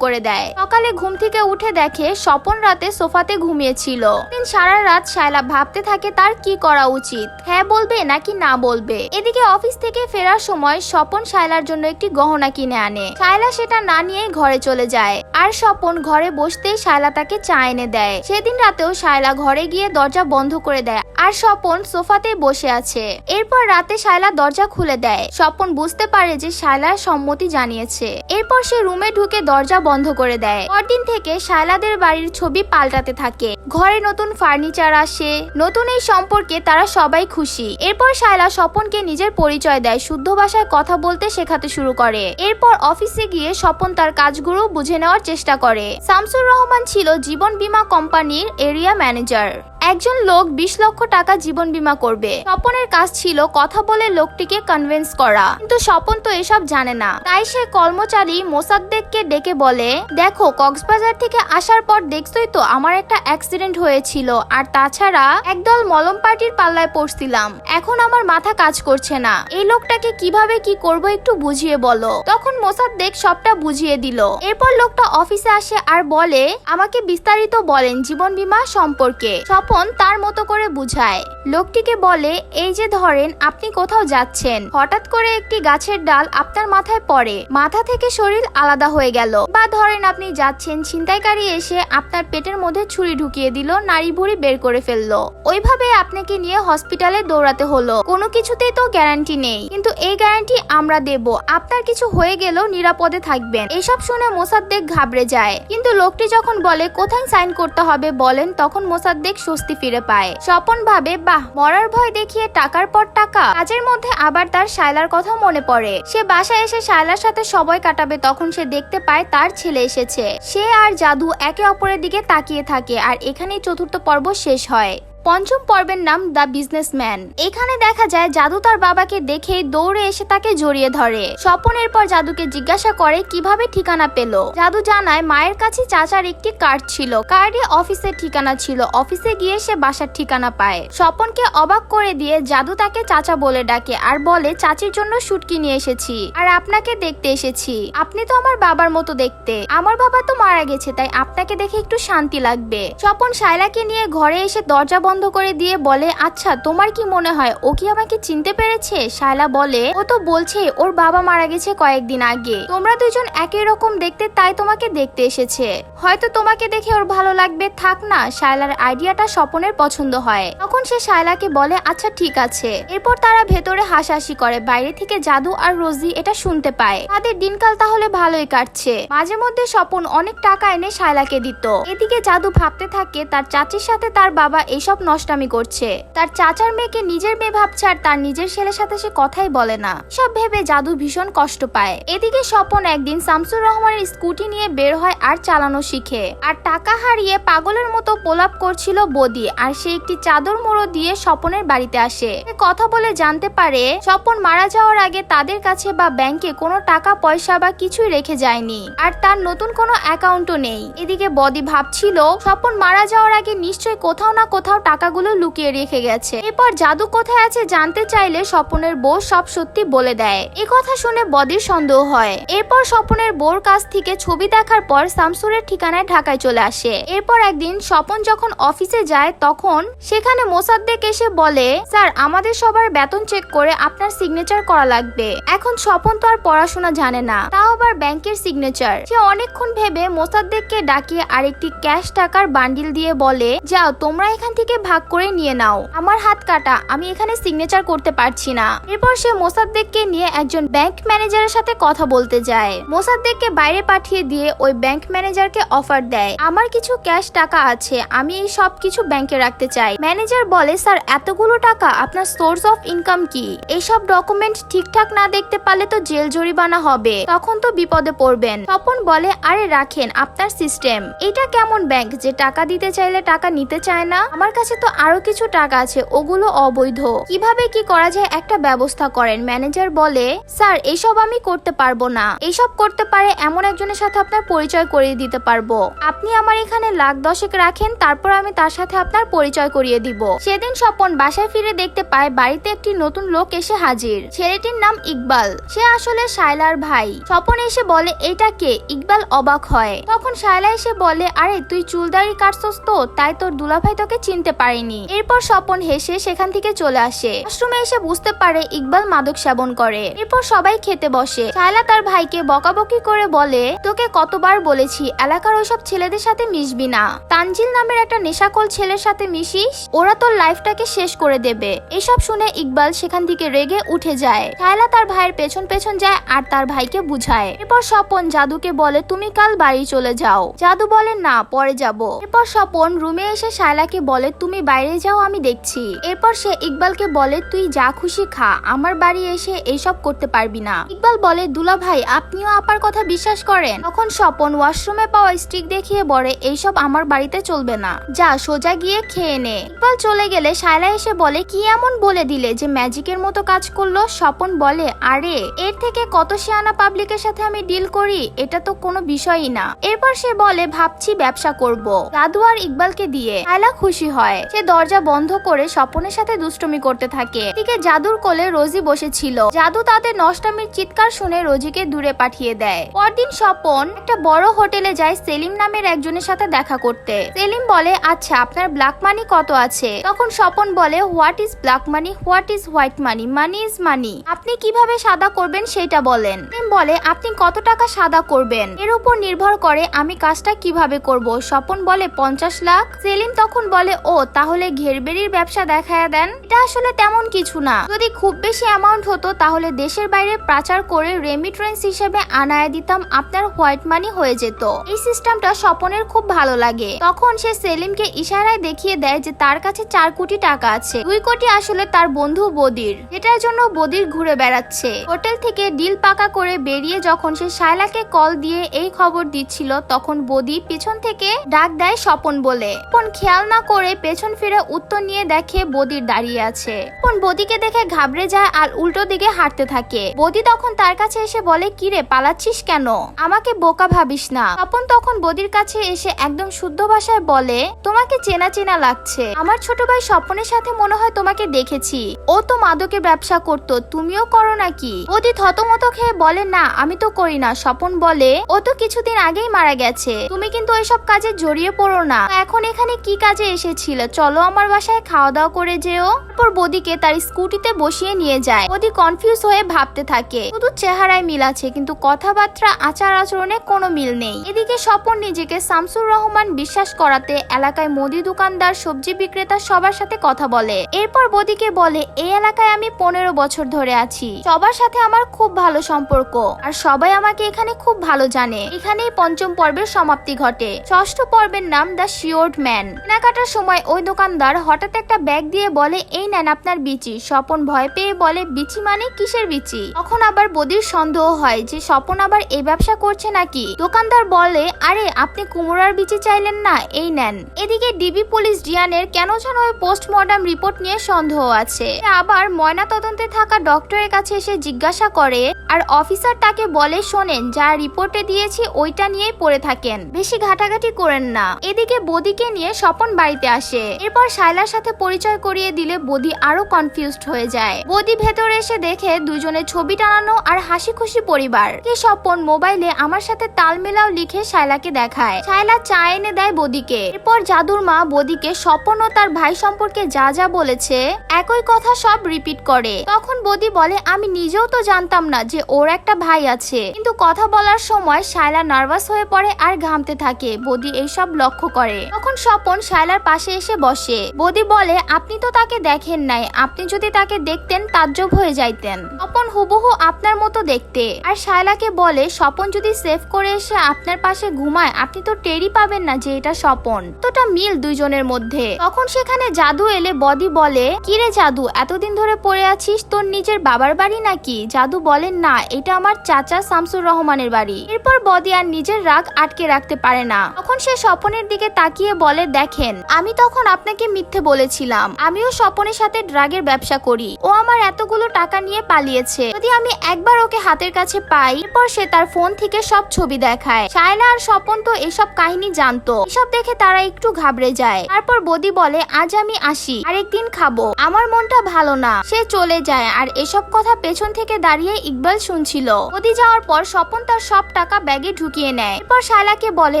করে দেয়। সকালে ঘুম থেকে উঠে দেখে স্বপন রাতে সোফাতে ঘুমিয়েছিল। দিন সারা রাত শায়লা ভাবতে থাকে তার কি করা উচিত, হ্যাঁ বলবে নাকি না বলবে। এদিকে অফিস থেকে ফেরার সময় স্বপন শায়লার জন্য একটি গহনা কিনে আনে। শায়লা সেটা না নিয়ে ঘরে চলে যায়, আর স্বপন ঘরে বসতেই শায়লা তাকে চা এনে দেয়। সেদিন রাতেও শায়লা ঘরে গিয়ে দরজা বন্ধ করে দেয়, আর স্বপন সোফাতে বসে আছে। এরপর রাতে শায়লা দরজা খুলে দেয়। স্বপন বুঝতে পারে যে শায়লার সম্মতি জানিয়েছে। এরপর সে রুমে ঢুকে দরজা বন্ধ করে দেয়। পরদিন থেকে শায়লাদের বাড়ির ছবি পাল্টাতে থাকে। ঘরে নতুন ফার্নিচার আসে। নতুন এই সম্পর্কে তারা সবাই খুশি। এরপর শায়লা স্বপনকে নিজের পরিচয় দেয়, শুদ্ধ ভাষায় কথা বলতে শেখাতে শুরু করে। এরপর অফিসে গিয়ে স্বপন তার কাজগুলো বুঝে নেওয়ার চেষ্টা করে। শামসুর রহমান ছিল জীবন বীমা কোম্পানির এরিয়া ম্যানেজার। একজন লোক 20 লক্ষ টাকা জীবন বীমা করবে। স্বপনের কাজ ছিল কথা বলে লোকটিকে কনভিন্স করা, কিন্তু স্বপন তো এসব জানে না। তাই সে কর্মচারী মোসাদ্দেককে ডেকে বলে, দেখো কক্সবাজার থেকে আসার পর দেখছই তো আমার একটা অ্যাক্সিডেন্ট হয়েছিল, আর তাছাড়া একদল মলম পার্টির পাল্লায় পড়ছিলাম। এখন আমার মাথা কাজ করছে না। এই লোকটাকে কিভাবে কি করব একটু বুঝিয়ে বলো। তখন মোসাদ্দেক সবটা বুঝিয়ে দিল। এরপর লোকটা অফিসে আসে আর বলে, আমাকে বিস্তারিত বলেন জীবন বীমা সম্পর্কে। স্বপন তার মতো করে বুঝায়। লোকটিকে বলে, এই যে ধরেন আপনি কোথাও যাচ্ছেন, হঠাৎ করে একটি গাছের ডাল আপনার মাথায় পড়ে, মাথা থেকে শরীর আলাদা হয়ে গেল। বা ধরেন আপনি যাচ্ছেন, ছিনতাইকারী এসে আপনার পেটের মধ্যে ছুরি ঢুকিয়ে দিল, নাড়ি ভুঁড়ি বের করে ফেললো। ওইভাবে আপনাকে নিয়ে হসপিটালে দৌড়াতে হলো। কোনো কিছুতেই তো গ্যারান্টি নেই, কিন্তু এই গ্যারান্টি আমরা দেব, আপনার কিছু হয়ে গেলেও নিরাপদে থাকবেন। এসব শুনে মোসাদ্দেক ঘাবড়ে যায়। কিন্তু লোকটি যখন বলে কোথায় সাইন করতে হবে বলেন, তখন মোসাদ্দেক স্বস্তি ফিরে পায়। স্বপন ভাবে, বাহ, মরার ভয় দেখিয়ে টাকার পর টাকা। কাজের মধ্যে আবার তার শায়লার কথা মনে পড়ে। সে বাসায় এসে শায়লার সাথে সময় কাটাবে, তখন সে দেখতে পায় তার ছেলে এসেছে। সে আর জাদু একে অপরের দিকে তাকিয়ে থাকে, আর এখানেই চতুর্থ পর্ব শেষ হয়। পঞ্চম পর্বের নাম দ্য বিজনেসম্যান। এখানে দেখা যায় জাদু তার বাবাকে দেখে দৌড়ে এসে তাকে জড়িয়ে ধরে। স্বপনের পর জাদুকে জিজ্ঞাসা করে কিভাবে ঠিকানা পেল। জাদু জানায় মায়ের কাছে চাচার একটি কার্ড ছিল, কার্ডে অফিসের ঠিকানা ছিল। অফিসে গিয়ে সে বাসার ঠিকানা পায়। স্বপনকে অবাক করে দিয়ে জাদু তাকে চাচা বলে ডাকে, আর বলে চাচির জন্য শুটকি নিয়ে এসেছি, আর আপনাকে দেখতে এসেছি। আপনি তো আমার বাবার মতো দেখতে। আমার বাবা তো মারা গেছে, তাই আপনাকে দেখে একটু শান্তি লাগবে। স্বপন শায়লাকে নিয়ে ঘরে এসে দরজা বন্ধ করে দিয়ে বলে, আচ্ছা তোমার কি মনে হয় ও কি আমাকে চিনতে পেরেছে? শায়লা বলে, ও তো বলছে ওর বাবা মারা গেছে কয়েকদিন আগে। তোমরা দুজন একই রকম দেখতে, তাই তোমাকে দেখতে এসেছে। হয়তো তোমাকে দেখে ওর ভালো লাগবে, থাক না। শায়লার আইডিয়াটা স্বপনের পছন্দ হয়। তখন সে শায়লাকে বলে, আচ্ছা ঠিক আছে। এরপর তারা ভেতরে হাসাহাসি করে। বাইরে থেকে জাদু আর রোজি এটা শুনতে পায়। তাদের দিনকাল তাহলে ভালোই কাটছে। মাঝে মধ্যে স্বপন অনেক টাকা এনে শায়লাকে দিত। এদিকে জাদু ভাবতে থাকে তার চাচির সাথে তার বাবা এইসব নষ্টামি করছে। তার চাচার মেয়েকে নিজের মেয়ে ভাবছে, আর তার নিজের ছেলের সাথে সে কথাই বলে না। সব ভেবে জাদু ভীষণ কষ্ট পায়। এদিকে স্বপন একদিন শামসুর রহমানের স্কুটি নিয়ে বের হয় আর চালানো শিখে। আর টাকা হারিয়ে পাগলের মতো প্রলাপ করছিল বদি, আর সে একটি চাদর মোড়ো দিয়ে স্বপনের বাড়িতে আসে। কথা বলে জানতে পারে স্বপন মারা যাওয়ার আগে তাদের কাছে বা ব্যাংকে কোনো টাকা পয়সা বা কিছুই রেখে যায়নি, আর তার নতুন কোনো অ্যাকাউন্টও নেই। এদিকে বদি ভাবছিল স্বপন মারা যাওয়ার আগে নিশ্চয়ই কোথাও না কোথাও টাকাগুলো লুকিয়ে রেখে গেছে। এরপর জাদু কোথায় আছে জানতে চাইলে স্বপনের বউ সব সত্যি বলে দেয়। এই কথা শুনে বদির সন্দেহ হয়। এরপর স্বপনের বউর কাছ থেকে ছবি দেখার পর শামসুরের ঠিকানায় ঢাকায় চলে আসে। এরপর একদিন স্বপন যখন অফিসে যায় তখন সেখানে মোসাদ্দেক এসে বলে, স্যার আমাদের সবার বেতন চেক করে আপনার সিগনেচার করা লাগবে। এখন স্বপন তো আর পড়াশোনা জানে না, তাও আবার ব্যাংকের সিগনেচার। সে অনেকক্ষণ ভেবে মোসাদ্দেককে ডাকিয়ে আরেকটি ক্যাশ টাকার বান্ডিল দিয়ে বলে, যাও তোমরা এখান থেকে ভাগ করে নিয়ে নাও, আমার হাত কাটা, আমি এখানে সিগনেচার করতে পারছি না। এরপর সে মোসাদ্দেককে নিয়ে একজন ব্যাংক ম্যানেজারের সাথে কথা বলতে যায়। মোসাদ্দেককে বাইরে পাঠিয়ে দিয়ে ওই ব্যাংক ম্যানেজারকে অফার দেয়, আমার কিছু ক্যাশ টাকা আছে, আমি এই সব কিছু ব্যাংকে রাখতে চাই। ম্যানেজার বলে, স্যার এতগুলো টাকা আপনার সোর্স অফ ইনকাম কি? এইসব ডকুমেন্ট ঠিকঠাক না দেখতে পারলে তো জেল জরিমানা হবে, তখন তো বিপদে পড়বেন। স্বপন বলে, আরে রাখেন, আপনার সিস্টেম। এটা কেমন ব্যাংক যে টাকা দিতে চাইলে টাকা নিতে চায় না? আমার কাছে তো আরো কিছু টাকা আছে, ওগুলো অবৈধ, কিভাবে কি করা যায় একটা ব্যবস্থা করেন। ম্যানেজার বলে, স্যার এইসব আমি করতে পারবো না, এইসব করতে পারে এমন একজনের সাথে আপনার পরিচয় করিয়ে দিতে পারবো। আপনি আমার এখানে লাখ 10 রাখেন, তারপর আমি তার সাথে আপনার পরিচয় করিয়ে দিব। সেদিন স্বপন বাসায় ফিরে দেখতে পায় বাড়িতে একটি নতুন লোক এসে হাজির। ছেলেটির নাম ইকবাল, সে আসলে শায়লার ভাই। স্বপন এসে বলে, এটা কে? ইকবাল অবাক হয়। তখন শায়লা এসে বলে, আরে তুই চুলদাড়ি কাটছস তো, তাই তোর দুলাভাই তোকে চিনতে পারেনি। এরপর স্বপন হেসে সেখান থেকে চলে আসে। আশ্রমে এসে বুঝতে পারে ইকবাল মাদক সেবন করে। এরপর সবাই খেতে বসে। শায়লা তার ভাইকে বকাবকি করে বলে, তোকে কতবার বলেছি এলাকার ওইসব ছেলেদের সাথে মিশবি না, তানজিল নামের একটা নেশাকল ছেলের সাথে মিশিস, ওরা তোর লাইফটাকে শেষ করে দেবে। এসব শুনে ইকবাল সেখান থেকে রেগে উঠে যায়। শায়লা তার ভাইয়ের পেছন পেছন যায় আর তার ভাইকে বুঝায়। এরপর স্বপন জাদুকে বলে, তুমি কাল বাড়ি চলে যাও। জাদু বলে, না পরে যাব। এরপর স্বপন রুমে এসে শায়লাকে বলে, তুমি বাইরে যাও, আমি দেখছি। এরপর সে ইকবালকে বলে, তুই যা খুশি খা, আমার বাড়ি এসে এইসব করতে পারবি না। ইকবাল বলে, দুলা ভাই আপনিও আপার কথা বিশ্বাস করেন? তখন স্বপন ওয়াশরুমে পাওয়া স্টিক দেখিয়ে বলে, এইসব আমার বাড়িতে চলবে না, যা সোজা গিয়ে খেয়ে নে। ইকবাল চলে গেলে শায়লা এসে বলে, কি এমন বলে দিলে যে ম্যাজিকের মতো কাজ করলো? স্বপন বলে, আরে এর থেকে কত শিয়ানা পাবলিকের সাথে আমি ডিল করি, এটা তো কোনো বিষয়ই না। এরপর সে বলে, ভাবছি ব্যবসা করব জাদু আর ইকবালকে দিয়ে। শায়লা খুশি হয়। সে দরজা বন্ধ করে স্বপনের সাথে দুষ্টুমি করতে থাকে। এদিকে জাদুর কোলে রোজি বসেছিল। জাদু তাদের নষ্টামির চিৎকার শুনে রোজিকে দূরে পাঠিয়ে দেয়। পরদিন স্বপন একটা বড় হোটেলে যায় সেলিম নামের একজনের সাথে দেখা করতে। সেলিম বলে, আচ্ছা আপনার ব্ল্যাক মানি কত আছে? তখন স্বপন বলে, what is black money, what is white money, money is money, আপনি কিভাবে সাদা করবেন সেটা বলেন। সেলিম বলে, আপনি কত টাকা সাদা করবেন এর উপর নির্ভর করে আমি কাজটা কিভাবে করব। স্বপন বলে, 50 লাখ। সেলিম তখন বলে, ও তাহলে ঘেরবেরির ব্যবসা দেখায় দেন। এটা আসলে তেমন কিছু না, যদি খুব বেশি অ্যামাউন্ট হতো তাহলে দেশের বাইরে পাচার করে রেমিটেন্স হিসেবে আনায় দিতাম, আপনার হোয়াইট মানি হয়ে যেত। এই সিস্টেমটা স্বপনের খুব ভালো লাগে। তখন সে সেলিমকে ইশারায় দেখিয়ে দেয় যে তার কাছে 4 কোটি টাকা আছে। 2 কোটি আসলে তার বন্ধু বদির, যেটার জন্য বদির ঘুরে বেড়াচ্ছে। হোটেল থেকে ডিল পাকা করে বেরিয়ে যখন সে শায়লাকে কল দিয়ে এই খবর দিচ্ছিল তখন বদি পিছন থেকে ডাক দেয় স্বপন বলে। স্বপন খেয়াল না করে পেছন ফিরে উত্তর নিয়ে দেখে বদির দাঁড়িয়ে আছে। স্বপন বদিকে দেখে ঘাবড়ে যায় আর উল্টো দিকে হাঁটতে থাকে। বদি তখন তার কাছে এসে বলে, কিরে পালাচ্ছিস কেন? আমাকে বোকা ভাবিস না। স্বপন তখন বদির কাছে এসে একদম শুদ্ধ ভাষায় বলে, তোমাকে চেনা চেনা লাগছে, আমার ছোট ভাই স্বপনের সাথে মনে হয় তোমাকে দেখেছি, ও তো মাদকের ব্যবসা করতো, তুমিও করো নাকি? বদি থতমত খেয়ে বলে, না আমি তো করি না। স্বপন বলে, ও তো কিছুদিন আগেই মারা গেছে, তুমি কিন্তু ওইসব কাজে জড়িয়ে পড়ো না। এখন এখানে কি কাজে এসেছিল? চলো আমার বাসায় খাওয়া দাওয়া করে যেও। তারপর বদিকে তার স্কুটিতে বসিয়ে নিয়ে যায়। বদি কনফিউজ হয়ে ভাবতে থাকে, শুধু চেহারায় মিল আছে কিন্তু কথাবার্তা আচার আচরণে কোনো মিল নেই। এদিকে স্বপন নিজেকে শামসুর রহমান বিশ্বাস করাতে এলাকায় মুদি দোকানদার, সবজি বিক্রেতা সবার সাথে কথা বলে। এরপর বদিকে বলে, এই এলাকায় আমি 15 বছর ধরে আছি, সবার সাথে আমার খুব ভালো সম্পর্ক আর সবাই আমাকে এখানে খুব ভালো জানে। এখানেই 5ম পর্বের সমাপ্তি ঘটে। 6ষ্ঠ পর্বের নাম দ্য শিওর্ড ম্যান। কেনাকাটার সময় ওই দোকানদার হঠাৎ একটা ব্যাগ দিয়ে বলে, এই নেন আপনার বিচি। স্বপন ভয় পেয়ে বলে, বিচি মানে কিসের বিচি? তখন আবার বদির সন্দেহ হয় যে স্বপন আবার এই ব্যবসা করছে নাকি। দোকানদার বলে, আরে আপনি কুমড়ার বিচি চাইলেন না, এই নেন। এদিকে ডিবি পুলিশ জিয়ানের কেন যেন ওই পোস্টমর্টম রিপোর্ট নিয়ে সন্দেহ আছে। আবার ময়না তদন্তে থাকা ডক্টরের কাছে এসে জিজ্ঞাসা করে আর অফিসার তাকে বলে, শোনেন যা রিপোর্টে দিয়েছি ওইটা নিয়েই পড়ে থাকেন, বেশি ঘাটাঘাটি করেন না। এদিকে বদিকে নিয়ে স্বপন বাড়িতে আসে। ওঠে। এরপর শায়লার সাথে পরিচয় করিয়ে দিলে বদি আরো কনফিউজড হয়ে যায়। বদি ভেতরে এসে দেখে দুজনের ছবি টানানো আর হাসি খুশি পরিবার। কি স্বপন মোবাইলে আমার সাথে তাল মেলাও লিখে শায়লাকে দেখায়। শায়লা চা এনে দেয় বদিকে। এরপর জাদুর মা বদিকে স্বপন ও তার ভাই সম্পর্কে যা যা বলেছে একই কথা সব রিপিট করে। তখন বদি বলে আমি নিজেও তো জানতাম না যে ওর একটা ভাই আছে। কিন্তু কথা বলার সময় শায়লা নার্ভাস হয়ে পড়ে আর ঘামতে থাকে। বদি এইসব লক্ষ্য করে। তখন স্বপন শায়লার পাশে এসে বসে। বদি বলে আপনি তো তাকে দেখেন নাই, আপনি যদি তাকে দেখতেন তাজ্জব হয়ে যাইতেন। স্বপন হুবহু আপনার মতো দেখতে। আর শায়লাকে বলে স্বপন যদি সেভ করে এসে আপনার পাশে ঘুমায় আপনি তো টেরই পাবেন না যে এটা স্বপন। তোটা মিল দুইজনের মধ্যে। তখন সেখানে জাদু এলে বদি বলে কিরে জাদু এতদিন ধরে পড়ে আছিস, তোর নিজের বাবার বাড়ি নাকি? জাদু বলেন না, এটা আমার চাচা শামসুর রহমানের বাড়ি। এরপর বদি আর নিজের রাগ আটকে রাখতে পারে না। তখন সে স্বপনের দিকে তাকিয়ে বলে দেখেন আমি তখন আপনাকে মিথ্যে বলেছিলাম। আমিও স্বপনের সাথে ড্রাগের ব্যবসা করি। ও আমার এতগুলো টাকা নিয়ে পালিয়েছে। যদি আমি একবার ওকে হাতের কাছে পাই, এরপর সে তার ফোন থেকে সব ছবি দেখায়। শায়লা আর স্বপন তো এসব কাহিনী জানতো। এসব দেখে তারা একটু ঘাবড়ে যায়। তারপর বদি বলে আজ আমি আসি, আরেকদিন খাবো, আমার মনটা ভালো না। সে চলে যায়। আর এসব কথা পেছন থেকে দাঁড়িয়ে ইকবাল শুনছিল। বদি যাওয়ার পর স্বপন তার সব টাকা ব্যাগে ঢুকিয়ে নেয়। এরপর শায়লাকে বলে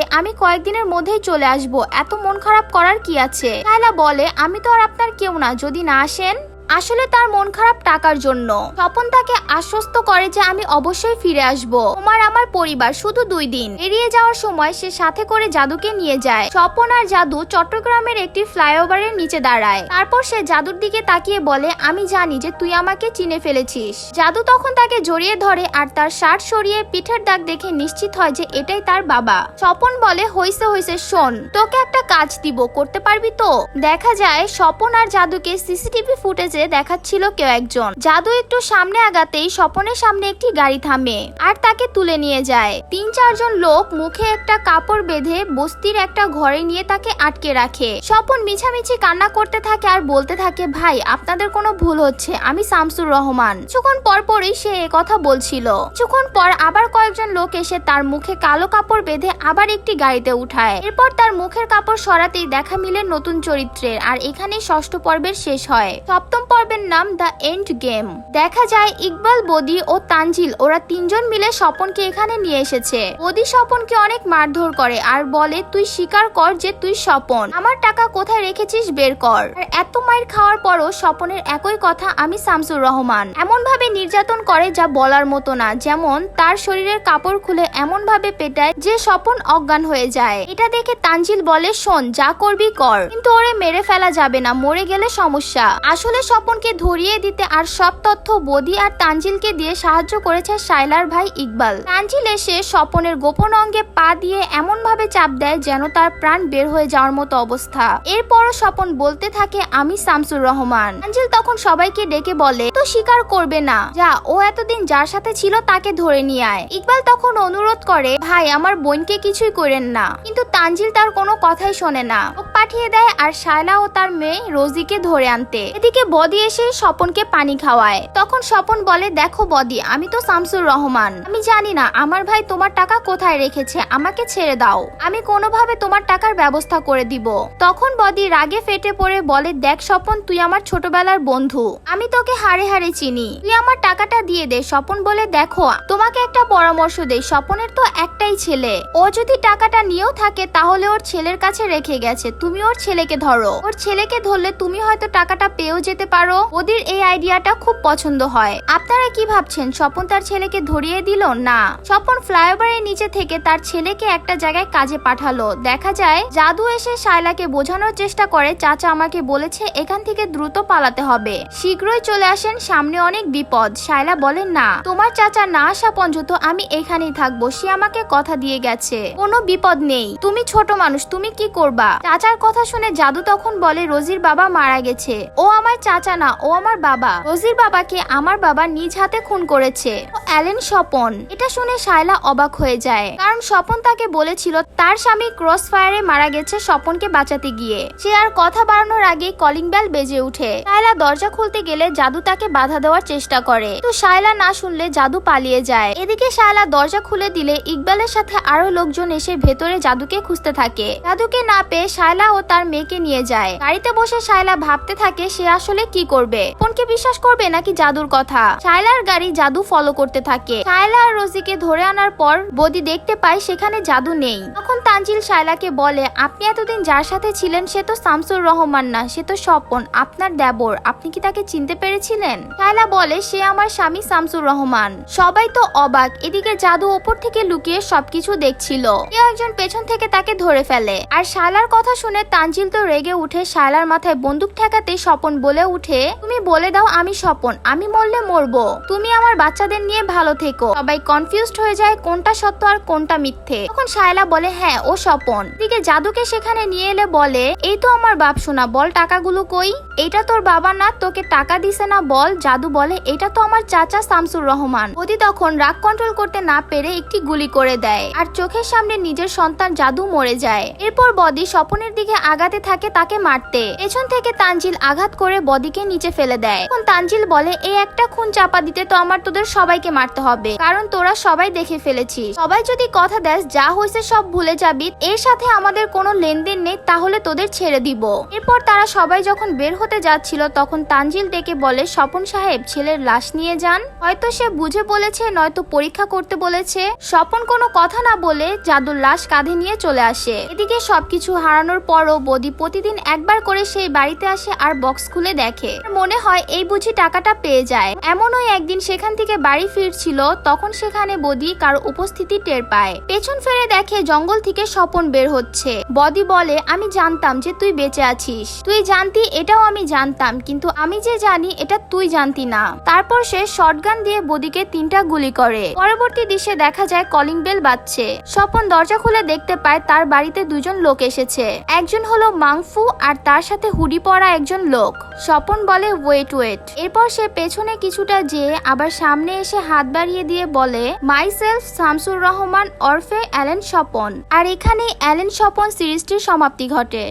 আমি কয়েকদিনের মধ্যেই চলে আসবো, এত মন খারাপ করার কি আছে? শায়লা বলে আমি তো আর আপনার কেউ না, যদি না আসেন। আসলে তার মন খারাপ টাকার জন্য। স্বপন তাকে আশ্বস্ত করে যে আমি অবশ্যই ফিরে আসব, তোমার আমার পরিবার শুধু 2 দিন। এড়িয়ে যাওয়ার সময় সে সাথে করে জাদুকে নিয়ে যায়। স্বপন আর জাদু চট্টগ্রামের একটি ফ্লাইওভারের নিচে দাঁড়ায়। তারপর সে জাদুর দিকে তাকিয়ে বলে আমি জানি যে তুই আমাকে চিনে ফেলেছিস। জাদু তখন তাকে জড়িয়ে ধরে আর তার শার্ট সরিয়ে পিঠের দাগ দেখে নিশ্চিত হয় যে এটাই তার বাবা। স্বপন বলে হইছে হইছে, শোন তোকে একটা কাজ দিব, করতে পারবি তো? দেখা যায় স্বপন আর জাদুকে সিসিটিভি ফুটেজে দেখাচ্ছিল কেউ একজন। জাদু একটু সামনে আগাতেই স্বপনের সামনে একটি গাড়ি থামে আর তাকে তুলে নিয়ে যায়। 3-4 জন লোক মুখে একটা কাপড় বেঁধে বস্তির একটা ঘরে নিয়ে তাকে আটকে রাখে। স্বপন মিছামিছি কান্না করতে থাকে আর বলতে থাকে ভাই আপনাদের কোনো ভুল হচ্ছে, আমি শামসুর রহমান। কিছুক্ষণ পরপরই সে কথা বলছিল। কিছুক্ষণ পর আবার কয়েকজন লোক এসে তার মুখে কালো কাপড় বেঁধে আবার একটি গাড়িতে উঠায়। এরপর তার মুখের কাপড় সরাতেই দেখা মিলে নতুন চরিত্রের। আর এখানেই 6ষ্ঠ পর্বের শেষ হয়। 7ম পর্বের নাম দ্য এন্ড গেম। দেখা যায় ইকবাল, বদি ও তানজিল ওরা 3 জন মিলে স্বপনকে এখানে নিয়ে এসেছে। বদি স্বপনকে অনেক মারধর করে আর বলে তুই স্বীকার কর যে তুই স্বপন, আমার টাকা কোথায় রেখেছিস বের কর। আর এত মাইর খাওয়ার পরও স্বপনের একই কথা আমি শামসুর রহমান। এমন ভাবে নির্যাতন করে যা বলার মতো না। যেমন তার শরীরের কাপড় খুলে এমন ভাবে পেটায় যে স্বপন অজ্ঞান হয়ে যায়। এটা দেখে তানজিল বলে শোন যা করবি কর, কিন্তু ওরে মেরে ফেলা যাবে না, মরে গেলে সমস্যা। আসলে স্বপনকে ধরিয়ে দিতে আর সব তথ্য বদি আর তানজিলকে দিয়ে সাহায্য করেছে শায়লার ভাই ইকবাল। তানজিল এসে স্বপনের গোপন অঙ্গে পা দিয়ে এমন ভাবে চাপ দেয় যেন তার প্রাণ বের হয়ে যাওয়ার মতো অবস্থা। এরপরও স্বপন বলতে থাকে আমি শামসুর রহমান। তানজিল তখন সবাইকে ডেকে বলে তো স্বীকার করবে না, যা ও এতদিন যার সাথে ছিল তাকে ধরে নিয়ে আয়। ইকবাল তখন অনুরোধ করে ভাই আমার বোনকে কিছুই করেন না, কিন্তু তানজিল তার কোনো কথাই শোনে না। লোক পাঠিয়ে দেয় আর শায়লা ও তার মেয়ে রোজিকে ধরে আনতে। এদিকে বদি এসে স্বপনকে পানি খাওয়ায়। তখন স্বপন বলে দেখো বদি আমি তো শামসুর রহমান, আমি জানি না আমার ভাই তোমার টাকা কোথায় রেখেছে, আমাকে ছেড়ে দাও, আমি কোনোভাবে তোমার টাকার ব্যবস্থা করে দিব। তখন বদি রাগে ফেটে পড়ে বলে দেখ স্বপন তুই আমার ছোটবেলার বন্ধু, আমি তোকে হাড়ে হাড়ে চিনি, তুই আমার টাকাটা দিয়ে দে। স্বপন বলে দেখো তোমাকে একটা পরামর্শ দেই, স্বপনের তো একটাই ছেলে, ও যদি টাকাটা নিয়েও থাকে তাহলে ওর ছেলের কাছে রেখে গেছে, তুমি ওর ছেলেকে ধরো, ওর ছেলেকে ধরলে তুমি হয়তো টাকাটা পেয়েও যেতে পারো। ওদের এই আইডিয়াটা খুব পছন্দ হয়। আপনারা কি ভাবছেন স্বপন তার ছেলেকে ধরিয়ে দিল? না, স্বপন ফ্লাইওভারের নিচে থেকে তার ছেলেকে একটা জায়গায় কাজে পাঠালো। দেখা যায় জাদু এসে শায়লাকে বোঝানোর চেষ্টা করে চাচা আমাকে বলেছে এখান থেকে দ্রুত পালাতে হবে, শীঘ্রই চলে আসেন, সামনে অনেক বিপদ। শায়লা বলেন না, তোমার চাচা না আসা পর্যন্ত আমি এখানেই থাকবো, সে আমাকে কথা দিয়ে গেছে কোনো বিপদ নেই, তুমি ছোট মানুষ তুমি কি করবা? চাচার কথা শুনে জাদু তখন বলে রোজির বাবা মারা গেছে, ও আমার চাচা চাচা না, ও আমার বাবা। রোজির বাবাকে আমার বাবা নিজ হাতে খুন করেছে। অ্যালেন স্বপন। এটা শুনে শায়লা অবাক হয়ে যায়, কারণ স্বপন তাকে বলেছিল তার স্বামী ক্রস ফায়ারে মারা গেছে স্বপনকে বাঁচাতে গিয়ে। সে আর কথা বাড়ানোর আগে কলিং বেল বেজে উঠে। শায়লা দরজা খুলতে গেলে জাদু তাকে বাধা দেওয়ার চেষ্টা করে, তো শায়লা না শুনলে জাদু পালিয়ে যায়। এদিকে শায়লা দরজা খুলে দিলে ইকবালের সাথে আরো লোকজন এসে ভেতরে জাদুকে খুঁজতে থাকে। জাদুকে না পেয়ে শায়লা ও তার মেয়েকে নিয়ে যায়। গাড়িতে বসে শায়লা ভাবতে থাকে সে আসলে কি করবে, কোনকে বিশ্বাস করবে নাকি জাদুর কথা। শায়লার গাড়ি জাদু ফলো করতে থাকে। শায়লা আর রোজিকে ধরে আনার পর বদি দেখতে পায় সেখানে জাদু নেই। তখন তানজিল শায়লাকে বলে, আপনি এতদিন যার সাথে ছিলেন সে তো শামসুর রহমান না, সে তো স্বপন, আপনার দেবর। আপনি কি তাকে চিনতে পেরেছিলেন? শায়লা বলে, সে আমার স্বামী শামসুর রহমান। সবাই তো অবাক। এদিকে জাদু ওপর থেকে লুকিয়ে সবকিছু দেখছিল। কেউ একজন পেছন থেকে তাকে ধরে ফেলে। আর শায়লার কথা শুনে তানজিল তো রেগে উঠে শায়লার মাথায় বন্দুক ঠেকাতে স্বপন বলে উঠে, তুমি বলে দাও আমি স্বপন, আমি মরলে মরবো, তুমি আমার বাচ্চাদের নিয়ে ভালো থেকো। সবাই কনফিউজড হয়ে যায় কোনটা সত্য আর কোনটা মিথ্যে। তখন শায়লা বলে, হ্যাঁ ও স্বপন। এদিকে জাদুকে সেখানে নিয়ে এলে বলে, এই তো আমার বাপ শোনা, বল টাকাগুলো কই? এটা তোর বাবা না, তোকে টাকা দিছে না বল। জাদু বলে, এটা তো আমার চাচা শামসুর রহমান। বদি তখন রাগ কন্ট্রোল করতে না পেরে একটি গুলি করে দেয়, আর চোখের সামনে নিজের সন্তান জাদু মরে যায়। এরপর বদি স্বপনের দিকে আগাতে থাকে তাকে মারতে। পেছন থেকে তানজিল আঘাত করে বদিকে নিচে ফেলে দেয়। তখন তানজিল বলে, এই একটা খুন চাপা দিতে তো আমার তোদের সবাইকে মারতে হবে, কারণ তোরা সবাই দেখে ফেলেছিস। সবাই যদি কথা দেস যা হয়েছে সব ভুলে যাবি, এর সাথে আমাদের কোনো লেনদেন নেই, তাহলে তোদের ছেড়ে দিব। এরপর তারা সবাই যখন বের হতে যাচ্ছিল তখন তানজিল ডেকে বলে, স্বপন সাহেব ছেলের লাশ নিয়ে যান। হয়তো সে বুঝে বলেছে, নয়তো পরীক্ষা করতে বলেছে। স্বপন কোনো কথা না বলে জাদুর লাশ কাঁধে নিয়ে চলে আসে। এদিকে সবকিছু হারানোর পরও বদি প্রতিদিন একবার করে সেই বাড়িতে আসে আর বক্স খুলে দেখে। মনে হয় এই বুঝি টাকাটা পেয়ে যায়। এমনই একদিন সেখান থেকে বাড়ি ফিরছিল, তখন সেখানে বদি কারো উপস্থিতি টের পায়। পেছন ফিরে দেখে জঙ্গল থেকে স্বপন বের হচ্ছে। বদি বলে, আমি জানতাম যে তুই বেঁচে আছিস, তুই জানতি এটাও আমি জানতাম, কিন্তু আমি যে জানি এটা তুই জানতি না। তারপর সে শটগান দিয়ে বদিকে 3টা গুলি করে। পরবর্তী দৃশ্যে দেখা যায় কলিং বেল বাজছে। স্বপন দরজা খুলে দেখতে পায় তার বাড়িতে 2জন লোক এসেছে। একজন হলো মাংফু আর তার সাথে হুডি পরা একজন লোক। স্বপন বলে, ওয়েট ওয়েট। এরপর সে পেছনে কিছুটা যেয়ে আবার সামনে এসে হাত বাড়িয়ে দিয়ে বলে, মাই সেলফ শামসুর রহমান ওরফে অ্যালেন স্বপন। আর এখানে অ্যালেন স্বপন সিরিজটির সমাপ্তি ঘটে।